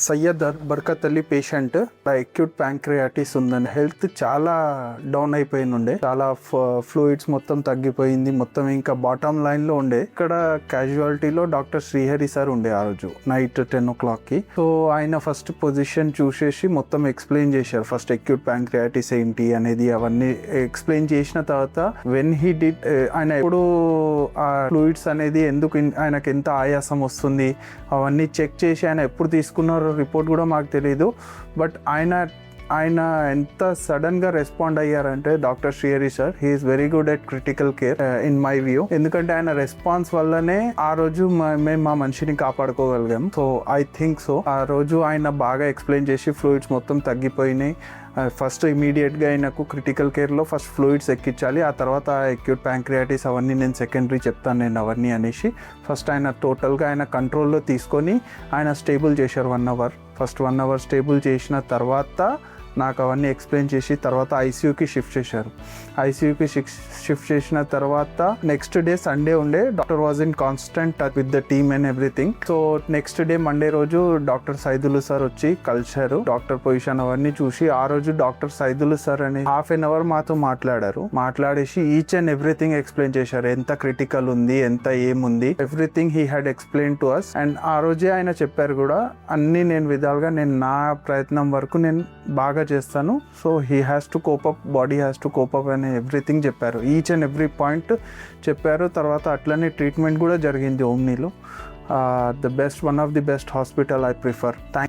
Syed Barkat Ali patient acute ప్యాంక్రియాటిస్ ఉందండి. Health చాలా down అయిపోయింది ఉండే, చాలా ఫ్లూయిడ్స్ మొత్తం తగ్గిపోయింది, మొత్తం ఇంకా బాటమ్ లైన్ లో ఉండే. ఇక్కడ క్యాజువాలిటీలో డాక్టర్ శ్రీహరి సార్ ఉండే ఆ రోజు నైట్ 10 o'clock కి. సో ఆయన ఫస్ట్ పొజిషన్ చూసేసి మొత్తం ఎక్స్ప్లెయిన్ చేశారు. ఫస్ట్ అక్యూట్ ప్యాంక్రియాటిస్ ఏంటి అనేది అవన్నీ ఎక్స్ప్లెయిన్ చేసిన తర్వాత వెన్ హీ డిడ్ ఆయన ఎప్పుడు ఆ ఫ్లూయిడ్స్ అనేది ఎందుకు ఆయనకి ఎంత ఆయాసం వస్తుంది అవన్నీ చెక్ చేసి ఆయన ఎప్పుడు తీసుకున్నారో రిపోర్ట్ కూడా మాకు తెలియదు. బట్ ఆయన ఎంత సడన్గా రెస్పాండ్ అయ్యారంటే doctor Srihari sir, he's very good at critical care in my view. ఎందుకంటే ఆయన రెస్పాన్స్ వల్లనే ఆ రోజు మేము మా మనిషిని కాపాడుకోగలిగాం. సో ఐ థింక్ సో ఆ రోజు ఆయన బాగా ఎక్స్ప్లెయిన్ చేసి ఫ్లూయిడ్స్ మొత్తం తగ్గిపోయినాయి. ఫస్ట్ ఇమీడియట్గా ఆయనకు క్రిటికల్ కేర్లో ఫస్ట్ ఫ్లూయిడ్స్ ఎక్కించాలి, ఆ తర్వాత అక్యూట్ ప్యాంక్రియాటిస్ అవన్నీ నేను సెకండరీ చెప్తాను నేను అవన్నీ అనేసి ఫస్ట్ ఆయన టోటల్గా ఆయన కంట్రోల్లో తీసుకొని ఆయన స్టేబుల్ చేశారు 1 hour. ఫస్ట్ 1 hour స్టేబుల్ చేసిన తర్వాత నాకు అవన్నీ ఎక్స్ప్లెయిన్ చేసి తర్వాత ఐసీయూకి షిఫ్ట్ చేశారు. ఐసీయూకి షిఫ్ట్ చేసిన తర్వాత నెక్స్ట్ డే సండే ఉండే. Doctor was in constant touch with the team and everything. So next day Monday రోజు డాక్టర్ సైదులు సార్ వచ్చి కలిశారు. డాక్టర్ పొజిషన్ అవన్నీ చూసి ఆ రోజు డాక్టర్ సైదులు సార్ అని 1/2 hour మాతో మాట్లాడేసి ఈచ్ అండ్ ఎవ్రీథింగ్ ఎక్స్ప్లెయిన్ చేశారు. ఎంత క్రిటికల్ ఉంది, ఎంత ఏముంది, everything he had explain to us. And ఆ రోజే ఆయన చెప్పారు కూడా అన్ని నేను విధాలుగా నేను నా ప్రయత్నం వరకు నేను బాగా చేస్తాను. So he has to cope up, body has to cope up అని ఎవ్రీథింగ్ చెప్పారు. ఈచ్ అండ్ ఎవ్రీ పాయింట్ చెప్పారు. తర్వాత అట్లనే ట్రీట్మెంట్ కూడా జరిగింది ఓమ్నీలో. The best, one of the best hospital I prefer. Thank